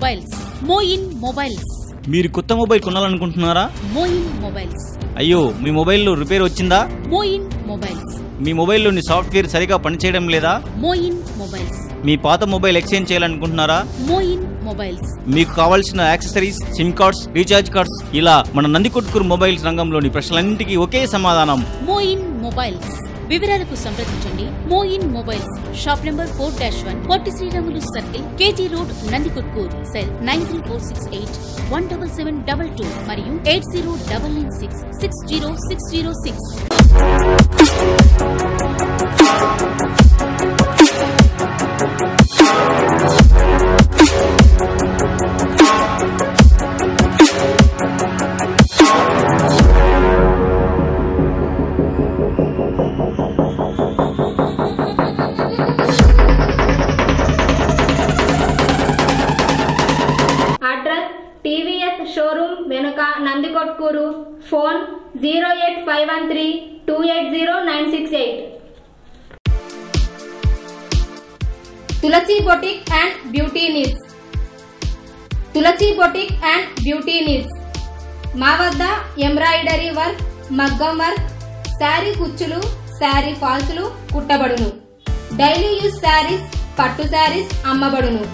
Mobiles. Moeen mobiles. మీరు కొత్త mobile కొనాలనుకుంటున్నారా? Moeen mobiles. అయ్యో, మీ మొబైల్లో రిపేర్ వచ్చిందా? మోయిన్ మొబైల్స్. మీ మొబైల్లోని సాఫ్ట్వేర్ సరిగా పనిచేయడం లేదా? మోయిన్ మొబైల్స్. మీ పాత మొబైల్ ఎక్స్చేంజ్ చేయాలనుకుంటున్నారా? మోయిన్ మొబైల్స్. మీకు కావాల్సిన accessories, SIM cards, recharge cards, ఇలా మన నందికొట్కూరు మొబైల్స్ రంగంలోని ప్రశ్నలన్నింటికీ ఒకే సమాధానం. మోయిన్ మొబైల్స్. వివరాలకు సంప్రదించండి. Moin mobiles. Shop number 4-1, Potti Sriramulu circle, KG road, Nandikotkur. Cell 9346817722 మరియు 8099660606. అడ్రస్ టీవీఎస్ షోరూమ్ వెనుక Nandikotkur. Phone 08513280968. Tulasi boutique and beauty needs. Tulasi boutique and beauty needs. మా వద్ద ఎంబ్రాయిడరీ వర్క్, మగ్గం వర్క్, శారీ కుచ్చులు, శారీ ఫాల్స్లు కుట్టబడును. డైలీ యూజ్ శారీస్, పట్టు శారీస్ అమ్మబడును.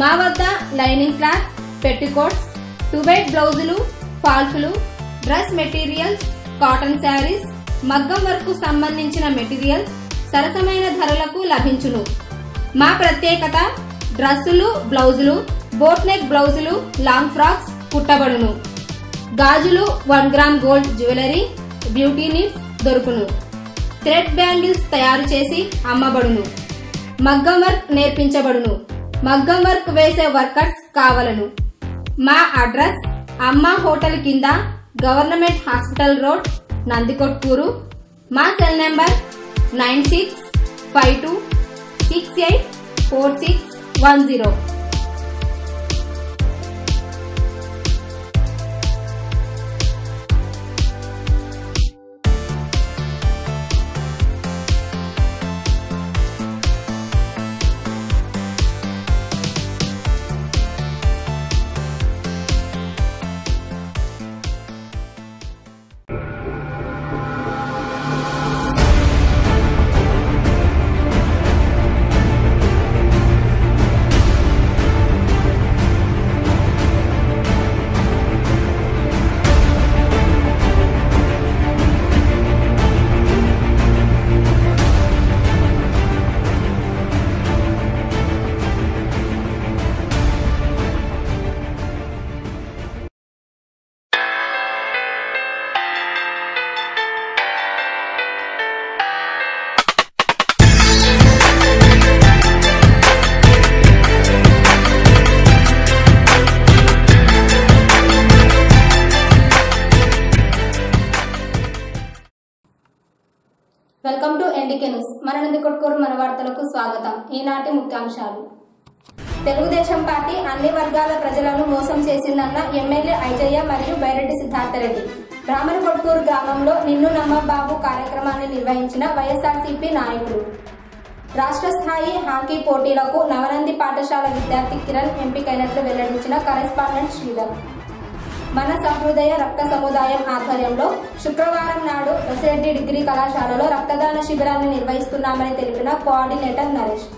మా వద్ద లైనింగ్ క్లాత్, పెట్టికోట్స్, 2x బ్లౌజులు, ఫాల్స్లు, డ్రెస్ మెటీరియల్స్, కాటన్ శారీస్, మగ్గం వర్క్ సంబంధించిన మెటీరియల్స్ సరసమైన ధరలకు లభించును. మా ప్రత్యేకత డ్రెస్సులు, బ్లౌజులు, బోట్ నెక్ బ్లౌజులు, లాంగ్ ఫ్రాక్స్ కుట్టబడును. గాజులు, 1 gram gold jewellery, beauty needs దొరుకును. థ్రెడ్ బ్యాంగిల్స్ తయారు చేసి అమ్మబడును. మగ్గం వర్క్ నేర్పించబడును. మగ్గం వర్క్ వేసే వర్కర్స్ కావలను. మా అడ్రస్ అమ్మ హోటల్ కింద, గవర్నమెంట్ హాస్పిటల్ రోడ్, నందికొట్కూరు. మా cell number 9652684610. Welcome to NDK news. మన నందికొట్కూరు మన వార్తలకు స్వాగతం. ఈనాటి ముఖ్యాంశాలు. తెలుగుదేశం పార్టీ అన్ని వర్గాల ప్రజలను మోసం చేసిందన్న ఎమ్మెల్యే ఐజయ్య మరియు బైరెడ్డి సిద్ధార్థరెడ్డి. రామనకొట్కూరు గ్రామంలో నిన్ను నమ్మబాబు కార్యక్రమాన్ని నిర్వహించిన వైఎస్ఆర్సీపీ నాయకులు. రాష్ట్ర స్థాయి హాకీ పోటీలకు నవనంది పాఠశాల విద్యార్థి కిరణ్ ఎంపికైనట్లు వెల్లడించిన కరెస్పాండెంట్ శ్రీధర్. మన సహృదయ రక్త సముదాయం ఆధ్వర్యంలో శుక్రవారం నాడు బసిరెడ్డి డిగ్రీ కళాశాలలో రక్తదాన శిబిరాన్ని నిర్వహిస్తున్నామని తెలిపిన కోఆర్డినేటర్ నరేష్.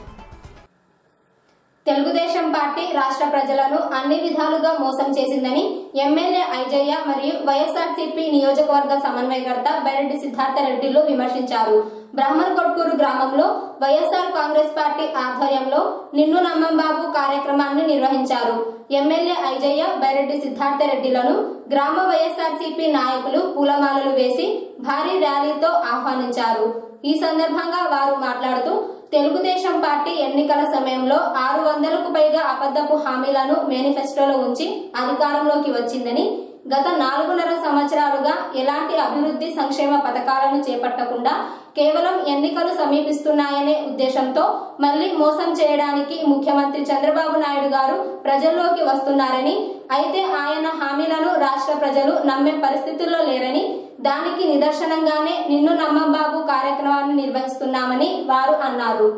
తెలుగుదేశం పార్టీ రాష్ట్ర ప్రజలను అన్ని విధాలుగా మోసం చేసిందని ఎమ్మెల్యే ఐజయ్య మరియు వైఎస్ఆర్సీపీ నియోజకవర్గ సమన్వయకర్త బైరెడ్డి సిద్ధార్థరెడ్డిలు విమర్శించారు. బ్రాహ్మణకొట్కూరు గ్రామంలో వైఎస్ఆర్ కాంగ్రెస్ పార్టీ ఆధ్వర్యంలో నిన్ను నమ్మంబాబు కార్యక్రమాన్ని నిర్వహించారు. ఎమ్మెల్యే ఐజయ్య, బైరెడ్డి సిద్ధార్థరెడ్డిలను గ్రామ వైఎస్ఆర్సీపీ నాయకులు పూలమాలలు వేసి భారీ ర్యాలీతో ఆహ్వానించారు. ఈ సందర్భంగా వారు మాట్లాడుతూ తెలుగుదేశం పార్టీ ఎన్నికల సమయంలో 600కు పైగా అబద్ధపు హామీలను మేనిఫెస్టోలో ఉంచి అధికారంలోకి వచ్చిందని, గత 4.5 సంవత్సరాలుగా ఎలాంటి అభివృద్ధి సంక్షేమ పథకాలను చేపట్టకుండా కేవలం ఎన్నికలు సమీపిస్తున్నాయనే ఉద్దేశంతో మళ్లీ మోసం చేయడానికి ముఖ్యమంత్రి చంద్రబాబు నాయుడు గారు ప్రజల్లోకి వస్తున్నారని, అయితే ఆయన హామీలను రాష్ట్ర ప్రజలు నమ్మే పరిస్థితుల్లో లేరని, దానికి నిదర్శనంగానే నిన్ను నమ్మబాబు కార్యక్రమాన్ని నిర్వహిస్తున్నామని వారు అన్నారు.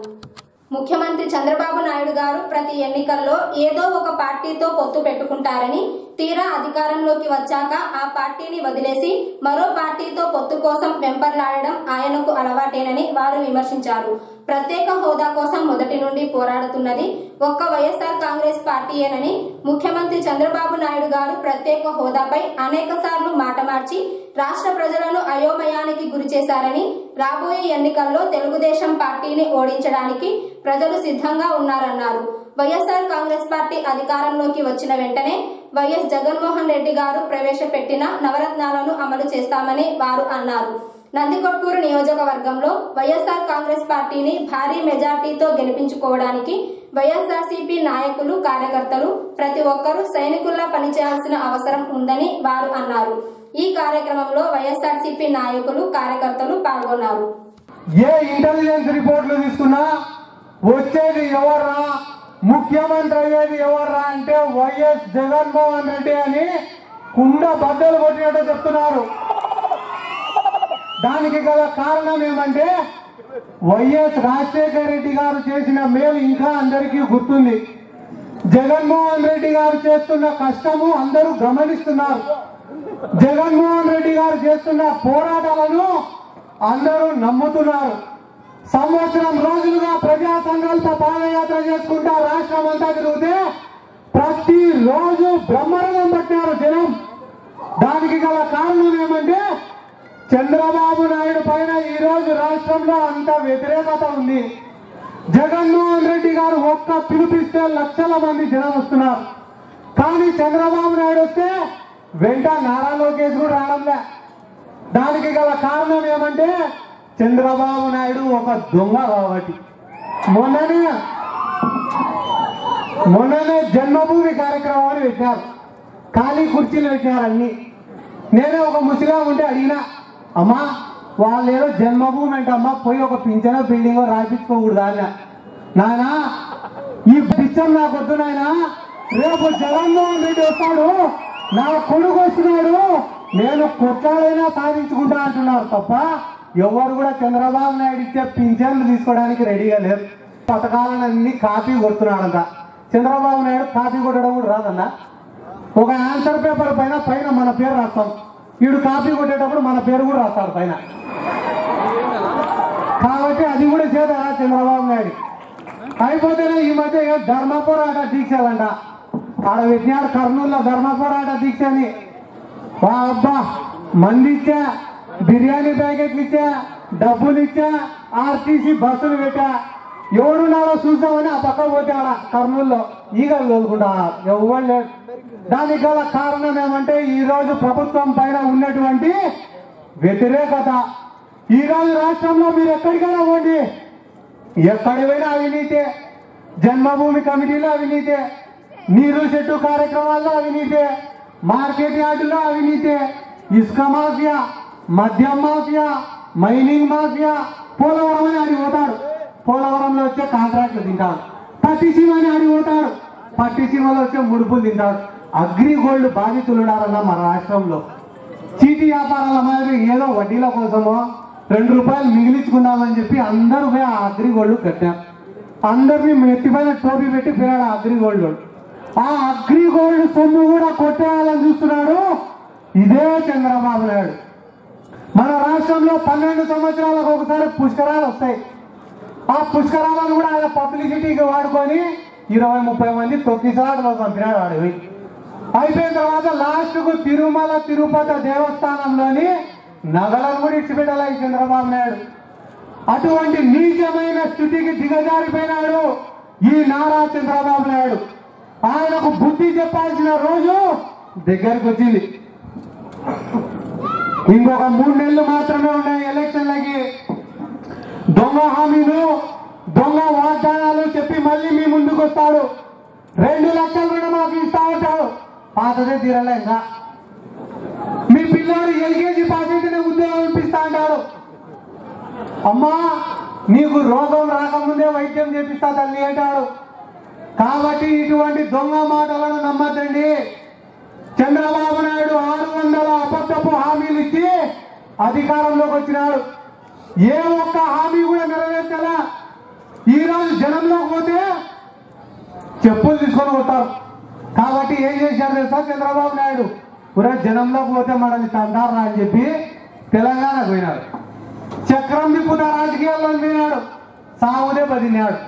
ముఖ్యమంత్రి చంద్రబాబు నాయుడు గారు ప్రతి ఎన్నికల్లో ఏదో ఒక పార్టీతో పొత్తు పెట్టుకుంటారని, తీరా అధికారంలోకి వచ్చాక ఆ పార్టీని వదిలేసి మరో పార్టీతో పొత్తు కోసం వెంపర్లాడడం ఆయనకు అలవాటేనని వారు విమర్శించారు. ప్రత్యేక హోదా కోసం మొదటి నుండి పోరాడుతున్నది ఒక్క వైఎస్ఆర్ కాంగ్రెస్ పార్టీయేనని, ముఖ్యమంత్రి చంద్రబాబు నాయుడు గారు ప్రత్యేక హోదాపై అనేకసార్లు మాట మార్చి రాష్ట్ర ప్రజలను అయోమయానికి గురి చేశారని, రాబోయే ఎన్నికల్లో తెలుగుదేశం పార్టీని ఓడించడానికి ప్రజలు సిద్ధంగా ఉన్నారన్నారు. వైఎస్ఆర్ కాంగ్రెస్ పార్టీ అధికారంలోకి వచ్చిన వెంటనే వైఎస్ జగన్మోహన్ రెడ్డి గారు ప్రవేశపెట్టిన నవరత్నాలను అమలు చేస్తామని వారు అన్నారు. నందికొట్కూరు నియోజకవర్గంలో వైఎస్ఆర్ కాంగ్రెస్ పార్టీని భారీ మెజార్టీతో గెలిపించుకోవడానికి వైఎస్ఆర్సీపీ నాయకులు, కార్యకర్తలు ప్రతి ఒక్కరూ సైనికుల్లా పనిచేయాల్సిన అవసరం ఉందని వారు అన్నారు. ఈ కార్యక్రమంలో వైఎస్ఆర్సీపీ నాయకులు, కార్యకర్తలు పాల్గొన్నారు. ఏ ఇంటెలిజెన్స్ రిపోర్ట్లు తీసుకున్నా వచ్చేది ఎవర్రా, ముఖ్యమంత్రి అయ్యేది ఎవర్రా అంటే వైఎస్ జగన్మోహన్ రెడ్డి అని కుండ బద్దలు కొట్టినట్టు చెప్తున్నారు. దానికి గల కారణం ఏమంటే వైఎస్ రాజశేఖర రెడ్డి గారు చేసిన మేలు ఇంకా అందరికీ గుర్తుంది. జగన్మోహన్ రెడ్డి గారు చేస్తున్న కష్టము అందరూ గమనిస్తున్నారు. జగన్మోహన్ రెడ్డి గారు చేస్తున్న పోరాటాలను అందరూ నమ్ముతున్నారు. సంవత్సరం రోజులుగా ప్రజా సంకల్ప పాదయాత్ర చేసుకుంటా రాష్ట్రం అంతా తిరిగితే ప్రతి రోజు బ్రహ్మరథం పట్టినారు జనం. దానికి గల కారణం ఏమంటే చంద్రబాబు నాయుడు పైన ఈ రోజు రాష్ట్రంలో అంత వ్యతిరేకత ఉంది. జగన్మోహన్ రెడ్డి గారు ఒక్క పిలిపిస్తే లక్షల మంది జనం వస్తున్నారు. కానీ చంద్రబాబు నాయుడు వస్తే వెంట నారా లోకేష్ కూడా రావడంలే. దానికి గల కారణం ఏమంటే చంద్రబాబు నాయుడు ఒక దొంగ కాబట్టి. మొన్ననే జన్మభూమి కార్యక్రమం అని పెట్టారు. ఖాళీ కుర్చీలు పెట్టినారు అన్ని. నేనే ఒక ముస్లిం ఉంటే అడిగినా, అమ్మా వాళ్ళు ఏదో జన్మభూమి అంటే అమ్మా పోయి ఒక పింఛనో బిల్డింగో రాయించుకోకూడదా అన్న. నాయనా ఈ పిచ్చం నాకు వద్దు నాయనా, రేపు జగన్మోహన్ రెడ్డి వస్తాడు, నా కొడుకు వస్తున్నాడు, నేను కొట్లాడైనా సాధించుకుంటా అంటున్నారు తప్ప ఎవరు కూడా చంద్రబాబు నాయుడు ఇచ్చే పింఛన్లు తీసుకోవడానికి రెడీగా లేరు. పథకాలన్నీ కాపీ కొడుతున్నాడంట. చంద్రబాబు నాయుడు కాపీ కొట్టడం కూడా రాదన్నా. ఒక ఆన్సర్ పేపర్ పైన మన పేరు రాస్తాం, వీడు కాపీ కొట్టేటప్పుడు మన పేరు కూడా రాస్తాడు పైన. కాబట్టి అది కూడా చేదా చంద్రబాబు నాయుడు. అయిపోతేనే ఈ మధ్య ధర్మ పోరాట దీక్షలంట ఆడ పెట్టినాడు. కర్నూలులో ధర్మ పోరాట దీక్ష అని అబ్బా మంది ఇచ్చా, బిర్యానీ ప్యాకెట్లు ఇచ్చా, డబ్బులు ఇచ్చా, ఆర్టీసీ బస్సులు పెట్టా. ఎవడున్నాడో చూసామని ఆ పక్క పోతే ఆడ కర్నూలులో ఈగలు తోలుకుంటా ఎవరు లేడు. దానికి గల కారణం ఏమంటే ఈ రోజు ప్రభుత్వం పైన ఉన్నటువంటి వ్యతిరేకత. ఈ రోజు రాష్ట్రంలో మీరు ఎక్కడికైనా పోండి, ఎక్కడి పోయినా అవినీతే. జన్మభూమి కమిటీలో అవినీతే, నీరు చెట్టు కార్యక్రమాల్లో అవినీతే, మార్కెట్ యార్డులో అవినీతే, ఇసుక మాఫియా, మద్యం మాఫియా, మైనింగ్ మాఫియా. పోలవరం అని అడిగిపోతాడు, పోలవరంలో వచ్చే కాంట్రాక్ట్లు తింటాడు. పట్టిసీమ అని అడిగిపోతాడు, పట్టిసీమలో వచ్చే ముడుపులు తింటాడు. అగ్రిగోల్డ్ బాధితులు ఉన్నారన్న మన రాష్ట్రంలో. చీటీ వ్యాపారాల మాదిరి ఏదో వడ్డీల కోసమో 2 రూపాయలు మిగిలించుకుందామని చెప్పి అందరూ పోయి ఆ అగ్రిగోల్డ్ కట్టారు. అందరినీ ఎత్తిపైన టోపీ పెట్టి పిల్లడు అగ్రిగోల్డ్. ఆ అగ్రిగోల్డ్ సొమ్ము కూడా కొట్టేయాలని చూస్తున్నాడు ఇదే చంద్రబాబు నాయుడు. మన రాష్ట్రంలో 12 సంవత్సరాలకు ఒకసారి పుష్కరాలు వస్తాయి. ఆ పుష్కరాలను కూడా ఆయన పబ్లిసిటీకి వాడుకొని 20-30 మంది తొక్కిసాడులో పంపినాడు వాడివి. అయిపోయిన తర్వాత లాస్ట్ కు తిరుమల తిరుపతి దేవస్థానంలోని నగలను కూడా ఇచ్చిపెట్టాలి ఈ చంద్రబాబు నాయుడు. అటువంటి నీచమైన స్థితికి దిగజారిపోయినాడు ఈ నారా చంద్రబాబు నాయుడు. ఆయనకు బుద్ధి చెప్పాల్సిన రోజు దగ్గరికి వచ్చింది. ఇంకొక 3 నెలలు మాత్రమే ఉన్నాయి ఎలక్షన్లకి. దొంగ హామీలు, దొంగ వాగ్దానాలు చెప్పి మళ్ళీ మీ ముందుకు వస్తాడు. 2 లక్షల రుణమాఫీ ఇస్తా ఉంటాడు, పాతదే తీరలే. ఇంకా మీ పిల్లలు ఎల్కేజీ పాస్ అయితేనే ఉద్యోగం ఇప్పిస్తా అంటాడు. అమ్మా నీకు రోగం రాకముందే వైద్యం చేపిస్తా తల్లి అంటాడు. కాబట్టి ఇటువంటి దొంగ మాటలను నమ్మద్దండి. చంద్రబాబు నాయుడు 600 అబద్ధపు హామీలు ఇచ్చి అధికారంలోకి వచ్చినాడు. ఏ ఒక్క హామీ కూడా నెరవేర్చలా. ఈరోజు జనంలోకి పోతే చెప్పులు తీసుకొని పోతారు. కాబట్టి ఏం చేశారు తెలుసా చంద్రబాబు నాయుడు, పురా జనంలోకి పోతే మనల్ని తంటారా అని చెప్పి తెలంగాణకు పోయినాడు. చక్రం తిప్పుతా రాజకీయాల్లో పోయినాడు, సాగుదే బదిలినాడు.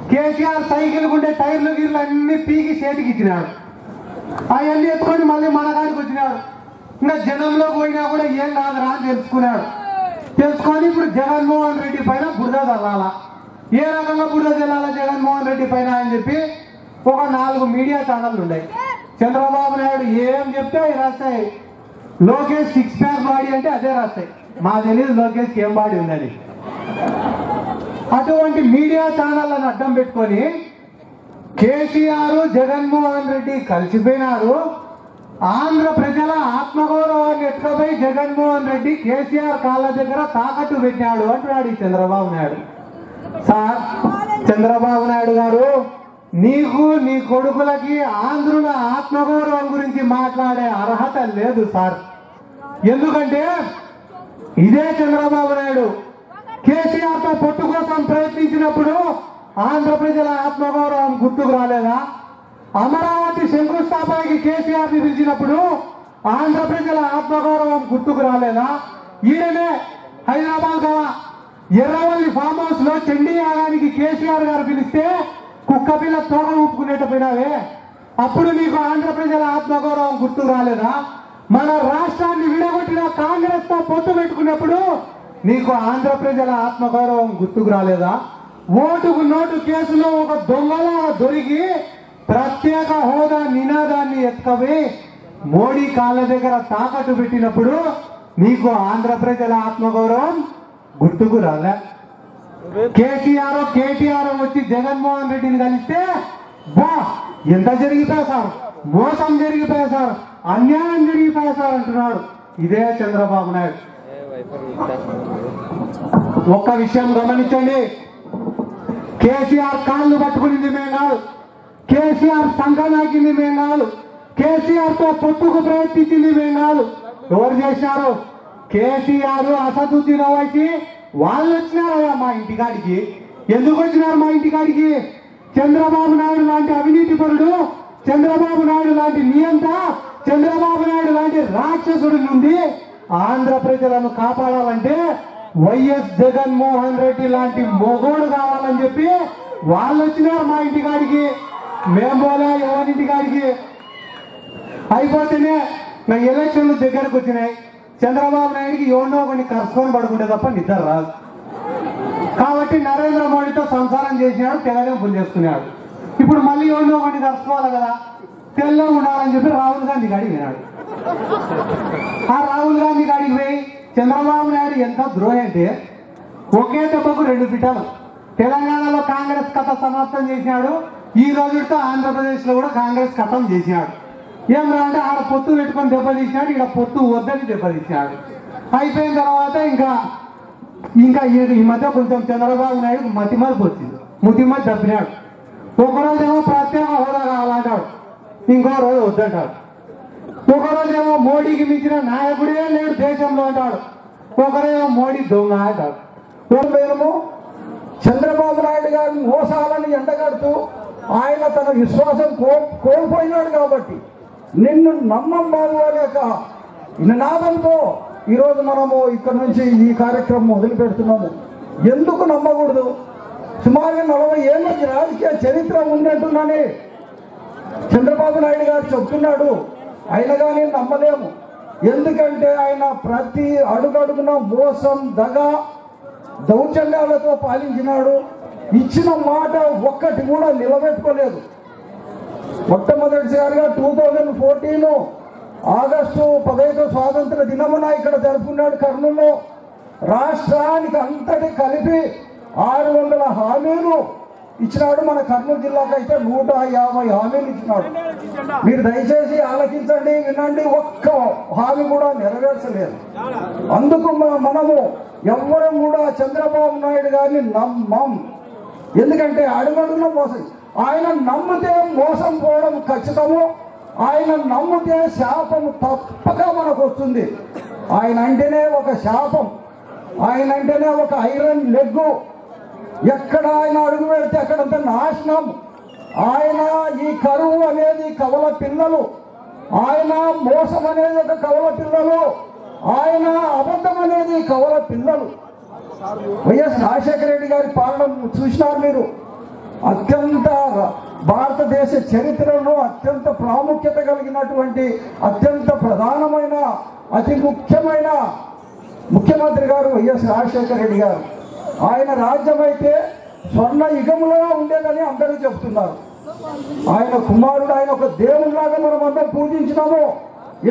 కేసీఆర్ సైకిల్ ఉండే టైర్లు గీర్లు అన్ని పీకి చేతికి ఇచ్చినాడు. అవన్నీ ఎత్తుకొని మళ్ళీ మన కాడికి వచ్చినాడు. ఇంకా జనంలోకి పోయినా కూడా ఏం కాదురా అని తెలుసుకొని ఇప్పుడు జగన్మోహన్ రెడ్డి పైన బురద చల్లాలా. ఏ రకంగా బురద చల్లాలా జగన్మోహన్ రెడ్డి పైన అని చెప్పి ఒక 4 మీడియా ఛానళ్ళు ఉన్నాయి. చంద్రబాబు నాయుడు ఏం చెప్తే అవి రాస్తాయి. లోకేష్ 6 ప్యాక్ బాడీ అంటే అదే రాస్తాయి. మా తెలియదు లోకేష్కి ఏం బాడీ ఉందని. అటువంటి మీడియా ఛానళ్ళను అడ్డం పెట్టుకొని కేసీఆర్ జగన్మోహన్ రెడ్డి కలిసిపోయినారు. ఆంధ్ర ప్రజల ఆత్మగౌరవాన్ని ఎత్తుకపోయి జగన్మోహన్ రెడ్డి కేసీఆర్ కాళ్ళ దగ్గర తాకట్టు పెట్టాడు అంటున్నాడు ఈ చంద్రబాబు నాయుడు. సార్ చంద్రబాబు నాయుడు గారు, నీకు నీ కొడుకులకి ఆంధ్రుల ఆత్మగౌరవం గురించి మాట్లాడే అర్హత లేదు సార్. ఎందుకంటే ఇదే చంద్రబాబు నాయుడు కేసీఆర్ తో పొత్తు కోసం ప్రయత్నించినప్పుడు ఆంధ్ర ప్రజల ఆత్మగౌరవం గుర్తుకు రాలేదా? అమరావతి శంకుస్థాపనకి కేసీఆర్ ని పిలిచినప్పుడు ఆంధ్ర ప్రజల ఆత్మగౌరవం గుర్తుకు రాలేదా? ఈయననే హైదరాబాద్ కదా ఎర్రవల్లి ఫామ్ హౌస్ లో చండీ యాగానికి కేసీఆర్ గారు పిలిస్తే కుక్క పిల్ల తోక ఊపుకునేటపోయినావే, అప్పుడు నీకు ఆంధ్ర ప్రజల ఆత్మగౌరవం గుర్తుకు రాలేదా? మన రాష్ట్రాన్ని విడగొట్టిన కాంగ్రెస్ తో పొత్తు పెట్టుకున్నప్పుడు నీకు ఆంధ్ర ప్రజల ఆత్మగౌరవం గుర్తుకు రాలేదా? ఓటుకు నోటు కేసులో ఒక దొంగలా దొరికి ప్రత్యేక హోదా నినాదాన్ని ఎత్తుకవి మోడీ కాళ్ళ దగ్గర తాకట్టు పెట్టినప్పుడు నీకు ఆంధ్ర ప్రజల ఆత్మగౌరవం గుర్తుకు రాలే. కేటీఆర్ వచ్చి జగన్మోహన్ రెడ్డిని కలిస్తే బా ఎంత జరిగిపోయా సార్, మోసం జరిగిపోయా సార్, అన్యాయం జరిగిపోయా సార్ అంటున్నాడు ఇదే చంద్రబాబు నాయుడు. ఒక్క విషయం గమనించండి, కేసీఆర్ కాళ్ళు పట్టుకునింది మేము కాదు, కేసీఆర్ సంఘనాకింది మేము కాదు, కేసీఆర్ తో పొత్తుకు ప్రయత్నించింది మేము కాదు. ఎవరు చేసినారు? కేసీఆర్, అసదుద్దీన్ ఓవైసీ వాళ్ళు వచ్చినారయ్యా మా ఇంటికాడికి. ఎందుకు వచ్చినారు మా ఇంటికాడికి? చంద్రబాబు నాయుడు లాంటి అవినీతి పరుడు, చంద్రబాబు నాయుడు లాంటి నియంత, చంద్రబాబు నాయుడు లాంటి రాక్షసుడి నుండి ఆంధ్ర ప్రజలను కాపాడాలంటే వైఎస్ జగన్మోహన్ రెడ్డి లాంటి మొగోడు కావాలని చెప్పి వాళ్ళు వచ్చినారు మా ఇంటికాడికి. మేము పోలే ఎవరింటికాడికి. అయిపోతేనే నా ఎలక్షన్లు దగ్గరకు వచ్చినాయి. చంద్రబాబు నాయుడికి ఎవరినో కొన్ని కరుచుకొని పడుకుంటే తప్ప నిద్ర రాదు. కాబట్టి నరేంద్ర మోడీతో సంసారం చేసినాడు, తెలంగాణ చేసుకున్నాడు. ఇప్పుడు మళ్ళీ ఎవరినో కొన్ని కరుచుకోవాలి కదా, తెల్లగా ఉండాలని చెప్పి రాహుల్ గాంధీ కాడికి వినాడు. ఆ రాహుల్ గాంధీ కాడికి పోయి చంద్రబాబు నాయుడు ఎంత ద్రోహి అంటే ఒకే దెబ్బకు 2 పిట్టలు. తెలంగాణలో కాంగ్రెస్ కథ సమాప్తం చేసినాడు, ఈ రోజుతో ఆంధ్రప్రదేశ్ లో కూడా కాంగ్రెస్ కథం చేసినాడు. ఏం రా అంటే ఆడ పొత్తు పెట్టుకొని దెబ్బతీసినాడు, ఇక్కడ పొత్తు వద్దని దెబ్బతీసినాడు. అయిపోయిన తర్వాత ఇంకా ఈ మధ్య కొంచెం చంద్రబాబు నాయుడు మతిమరుపు వచ్చింది, ముతిమతి తప్పినాడు. ఒకరోజేమో ప్రత్యేక హోదా కావాలంటాడు, ఇంకో రోజు వద్దంటాడు. ఒకరోజేమో మోడీకి మించిన నాయకుడే లేడు దేశంలో అంటాడు, ఒకరేమో మోడీ దొంగ అంటాడు. మేము చంద్రబాబు నాయుడు గారిని మోసాలని ఎండగడుతూ ఆయన తన విశ్వాసం కోల్పోయినాడు. కాబట్టి నిన్ను నమ్మం బాబు అనే యొక్క నినాదంతో ఈరోజు మనము ఇక్కడ నుంచి ఈ కార్యక్రమం మొదలు పెడుతున్నాము. ఎందుకు నమ్మకూడదు? సుమారుగా 40 ఏళ్ళ రాజకీయ చరిత్ర ఉందంటున్నానే చంద్రబాబు నాయుడు గారు చెప్తున్నాడు. అయినా కానీ నమ్మలేము. ఎందుకంటే ఆయన ప్రతి అడుగడుగున మోసం, దగ, దౌర్జన్యాలతో పాలించినాడు. ఇచ్చిన మాట ఒక్కటి కూడా నిలబెట్టుకోలేదు. మొట్టమొదటిసారిగా 2014 ఆగస్టు 15 స్వాతంత్ర దినమున ఇక్కడ జరుపుకున్నాడు కర్నూలులో. రాష్ట్రానికి అంతటి కలిపి 600 హామీలు ఇచ్చినాడు. మన కర్నూలు జిల్లాకైతే 150 హామీలు ఇచ్చినాడు. మీరు దయచేసి ఆలకించండి, వినండి. ఒక్క హామీ కూడా నెరవేర్చలేదు. అందుకు మనము ఎవ్వరం కూడా చంద్రబాబు నాయుడు గారిని నమ్మం. ఎందుకంటే అడుగడుగున మోసం. ఆయన నమ్మితే మోసం పోవడం ఖచ్చితము. ఆయన నమ్మితే శాపం తప్పక మనకు వస్తుంది. ఆయన అంటేనే ఒక శాపం, ఆయన అంటేనే ఒక ఐరన్ లెగ్గు. ఎక్కడ ఆయన అడుగు పెడితే అక్కడంతా నాశనం. ఆయన ఈ కరువు అనేది కవల పిల్లలు, ఆయన మోసం అనేది ఒక కవల పిల్లలు, ఆయన అబద్ధం అనేది కవల పిల్లలు. వైఎస్ రాజశేఖర రెడ్డి గారి పాలన చూసినారు మీరు. అత్యంత భారతదేశ చరిత్రలో అత్యంత ప్రాముఖ్యత కలిగినటువంటి అత్యంత ప్రధానమైన అతి ముఖ్యమైన ముఖ్యమంత్రి గారు వైఎస్ రాజశేఖర రెడ్డి గారు. ఆయన రాజ్యం అయితే స్వర్ణ యుగములో ఉండేదని అందరూ చెప్తున్నారు. ఆయన కుమారుడు, ఆయన ఒక దేవుడిలాగా మనం అందరం పూజించినాము.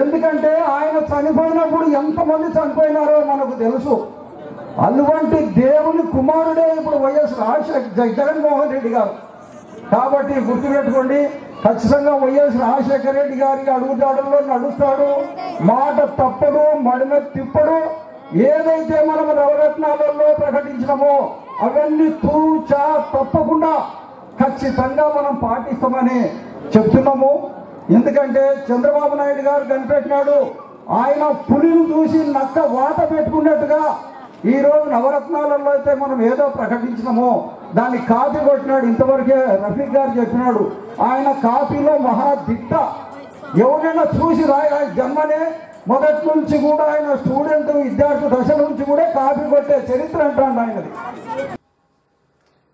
ఎందుకంటే ఆయన చనిపోయినప్పుడు ఎంతమంది చనిపోయినారో మనకు తెలుసు. అటువంటి దేవుని కుమారుడే ఇప్పుడు వైఎస్ జగన్మోహన్ రెడ్డి గారు. కాబట్టి గుర్తుపెట్టుకోండి, ఖచ్చితంగా వైఎస్ రాజశేఖర రెడ్డి గారికి అడుగుజాడల్లో నడుస్తాడు, మాట తప్పడు, మడిమ తిప్పడు. ఏదైతే మనం నవరత్నాలలో ప్రకటించినామో అవన్నీ తూచా తప్పకుండా ఖచ్చితంగా మనం పాటిస్తామని చెప్తున్నాము. ఎందుకంటే చంద్రబాబు నాయుడు గారు కనిపెట్టినాడు, ఆయన పులిని చూసి నక్క వాత పెట్టుకున్నట్టుగా ఈరోజు నవరత్నాలలో అయితే మనం ఏదో ప్రకటించినామో దాన్ని కాపీ కొట్టినాడు. ఇంతవరకే రఫీక్ గారు చెప్పినాడు, ఆయన కాపీలో మహాదిట్ట. ఎవరైనా చూసి ఆయన జన్మనే మొదటి నుంచి కూడా ఆయన స్టూడెంట్ విద్యార్థి దశ నుంచి కూడా కాపీ కొట్టే చరిత్ర అంటాడు ఆయనది.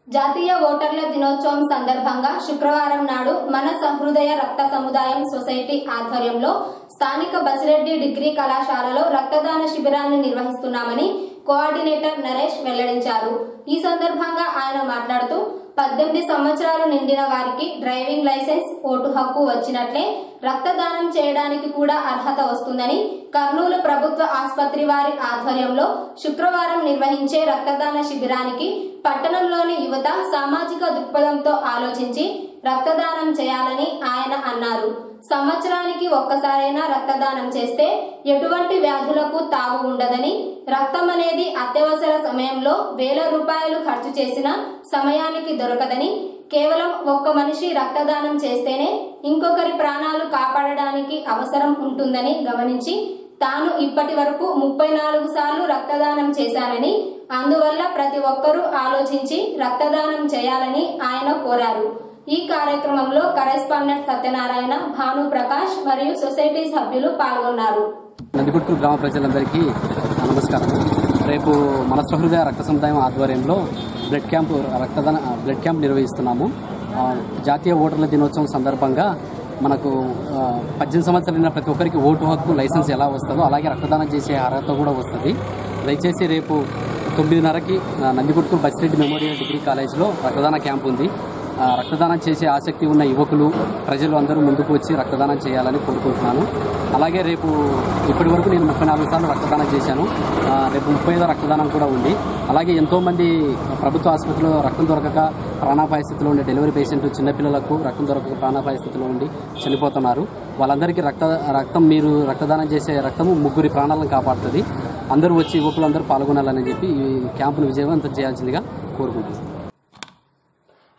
జాతీయ ఓటర్ల దినోత్సవం సందర్భంగా శుక్రవారం నాడు మన సహృదయ రక్త సముదాయం సొసైటీ ఆధ్వర్యంలో స్థానిక బసిరెడ్డి డిగ్రీ కళాశాలలో రక్తదాన శిబిరాన్ని నిర్వహిస్తున్నామని కోఆర్డినేటర్ నరేష్ వెల్లడించారు. ఈ సందర్భంగా ఆయన మాట్లాడుతూ 18 సంవత్సరాలు నిండిన వారికి డ్రైవింగ్ లైసెన్స్, ఓటు హక్కు వచ్చినట్లే రక్తదానం చేయడానికి కూడా అర్హత వస్తుందని కర్నూలు ప్రభుత్వ ఆసుపత్రి వారి ఆధ్వర్యంలో శుక్రవారం నిర్వహించే రక్తదాన శిబిరానికి పట్టణంలోని యువత సామాజిక దృక్పథంతో ఆలోచించి రక్తదానం చేయాలని ఆయన అన్నారు. సంవత్సరానికి ఒక్కసారైనా రక్తదానం చేస్తే ఎటువంటి వ్యాధులకు తావు ఉండదని, రక్తం అనేది అత్యవసర సమయంలో వేల రూపాయలు ఖర్చు చేసిన సమయానికి దొరకదని, కేవలం ఒక్క మనిషి రక్తదానం చేస్తేనే ఇంకొకరి ప్రాణాలు కాపాడడానికి అవసరం ఉంటుందని గమనించి తాను ఇప్పటి వరకు 34 సార్లు రక్తదానం చేశానని, అందువల్ల ప్రతి ఒక్కరూ ఆలోచించి రక్తదానం చేయాలని ఆయన కోరారు. ఈ కార్యక్రమంలో కరెస్పాండెంట్ సత్యనారాయణ, భాను ప్రకాష్ మరియు సొసైటీ సభ్యులు పాల్గొన్నారు. నందికొట్కూరు గ్రామ ప్రజలందరికీ నమస్కారం. రేపు మన సహృదయ రక్త సముదాయం ఆధ్వర్యంలో బ్లడ్ క్యాంప్ నిర్వహిస్తున్నాము. జాతీయ ఓటర్ల దినోత్సవం సందర్భంగా మనకు 18 సంవత్సరాలైన ప్రతి ఒక్కరికి ఓటు హక్కు, లైసెన్స్ ఎలా వస్తుందో అలాగే రక్తదానం చేసే అర్హత కూడా వస్తుంది. దయచేసి రేపు 9:30కి నందికొట్కూరు బసిరెడ్డి మెమోరియల్ డిగ్రీ కాలేజ్లో రక్తదాన క్యాంప్ ఉంది. రక్తదానం చేసే ఆసక్తి ఉన్న యువకులు, ప్రజలు అందరూ ముందుకు వచ్చి రక్తదానం చేయాలని కోరుకుంటున్నాను. అలాగే రేపు ఇప్పటి వరకు నేను 34 సార్లు రక్తదానం చేశాను. రేపు 35వ రక్తదానం కూడా ఉంది. అలాగే ఎంతోమంది ప్రభుత్వ ఆసుపత్రిలో రక్తం దొరకక ప్రాణాపాయ స్థితిలో ఉండే డెలివరీ పేషెంట్లు, చిన్నపిల్లలకు రక్తం దొరకక ప్రాణాపాయ స్థితిలో ఉండి చనిపోతున్నారు. వాళ్ళందరికీ రక్తం మీరు రక్తదానం చేసే రక్తము 3 ప్రాణాలను కాపాడుతుంది. అందరూ వచ్చి యువకులందరూ పాల్గొనాలని చెప్పి ఈ క్యాంపును విజయవంతం చేయాల్సిందిగా కోరుకుంటున్నాను.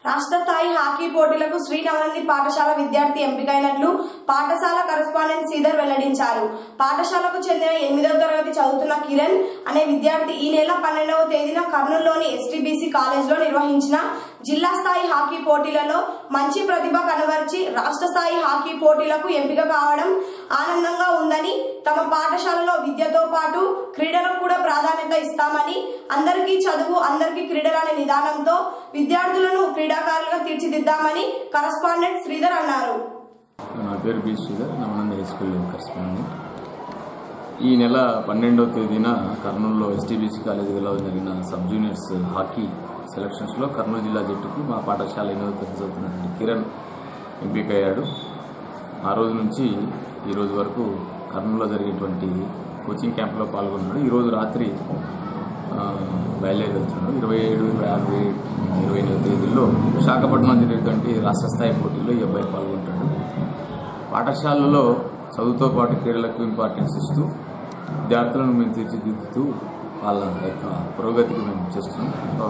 రాష్ట్ర స్థాయి హాకీ పోటీలకు శ్రీ నవనంది పాఠశాల విద్యార్థి ఎంపికైనట్లు పాఠశాల కరెస్పాండెంట్ శ్రీధర్ వెల్లడించారు. పాఠశాలకు చెందిన 8వ తరగతి చదువుతున్న కిరణ్ అనే విద్యార్థి ఈ నెల 12వ తేదీన కర్నూలులోని ఎస్టీబీసీ కాలేజ్లో నిర్వహించిన జిల్లా స్థాయి హాకీ పోటీలలో మంచి ప్రతిభ కనబరిచి రాష్ట్ర స్థాయి హాకీ పోటీలకు ఎంపిక కావడం ఆనందంగా ఉందని, తమ పాఠశాలలో విద్యతో పాటు క్రీడలకు కూడా ప్రాధాన్యత ఇస్తామని, అందరికీ చదువు అందరికీ క్రీడలనే నిదానంతో విద్యార్థులను క్రీడాకారులుగా తీర్చిదిద్దామని కరెస్పాండెంట్ శ్రీధర్ అన్నారు. నా పేరు B Sridhar, Navananda high school correspondent. ఈ నెల 12వ తేదీన కర్నూలులో ఎస్టీబీసీ కాలేజీలో జరిగిన సబ్ జూనియర్స్ హాకీ సెలక్షన్స్లో కర్నూలు జిల్లా జట్టుకు మా పాఠశాల 8వ తరగతి చదువుతున్నటువంటి కిరణ్ ఎంపికయ్యాడు. ఆ రోజు నుంచి ఈ రోజు వరకు కర్నూలులో జరిగేటువంటి కోచింగ్ క్యాంప్లో పాల్గొన్నాడు. ఈరోజు రాత్రి బయలుదేరి వెళ్తున్నాడు. 27, 26, 28వ తేదీల్లో విశాఖపట్నం జరిగేటువంటి రాష్ట్ర స్థాయి పోటీల్లో ఈ అబ్బాయి పాల్గొంటాడు. పాఠశాలలో చదువుతో పాటు క్రీడలకు ఇంపార్టెన్స్ ఇస్తూ విద్యార్థులను మేము తీర్చిదిద్దుతూ వాళ్ళ యొక్క పురోగతికి మేము చేస్తున్నాం. సో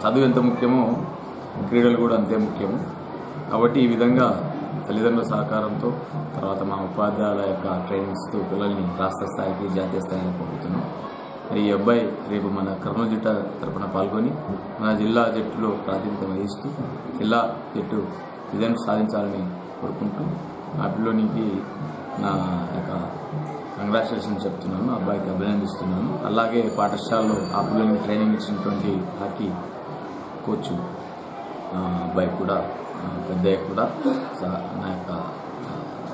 చదువు ఎంత ముఖ్యమో క్రీడలు కూడా అంతే ముఖ్యము. కాబట్టి ఈ విధంగా తల్లిదండ్రుల సహకారంతో, తర్వాత మా ఉపాధ్యాయుల యొక్క ట్రైనింగ్స్తో పిల్లల్ని రాష్ట్ర స్థాయికి, జాతీయ స్థాయికి పంపుతున్నాం. మరి ఈ అబ్బాయి రేపు మన కర్నూలు జిల్లా తరఫున పాల్గొని మన జిల్లా జట్టులో ప్రాతినిధ్యం వహిస్తూ జిల్లా జట్టు విజయం సాధించాలని కోరుకుంటూ ఆ పిల్లోనికి నా యొక్క కంగ్రాచులేషన్ చెప్తున్నాను, అబ్బాయికి అభినందిస్తున్నాను. అలాగే పాఠశాలలో ఆ పిల్లలకి ట్రైనింగ్ ఇచ్చినటువంటి హాకీ కోచ్ అబ్బాయి కూడా పెద్దయ్య కూడా నా యొక్క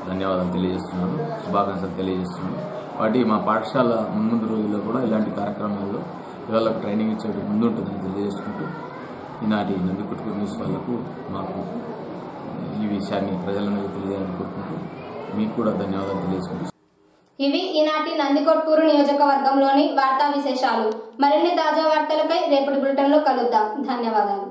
ధన్యవాదాలు తెలియజేస్తున్నాను, శుభాకాంక్షలు తెలియజేస్తున్నాను. వాటి మా పాఠశాల ముందు రోజుల్లో కూడా ఇలాంటి కార్యక్రమాల్లో పిల్లలకు ట్రైనింగ్ ఇచ్చేటప్పుడు ముందుంటుందని తెలియజేసుకుంటూ ఈనాటి నందికొట్కూరు న్యూస్ వాళ్లకు మాకు ఈ విషయాన్ని ప్రజలందరికీ తెలియజేయాలని కోరుకుంటూ మీకు కూడా ధన్యవాదాలు తెలియజేసుకుంటూ. ఇవి ఈనాటి నందికొట్కూరు నియోజకవర్గంలోని వార్తా విశేషాలు. మరిన్ని తాజా వార్తలపై రేపటి బులెటిన్లో కలుద్దాం. ధన్యవాదాలు.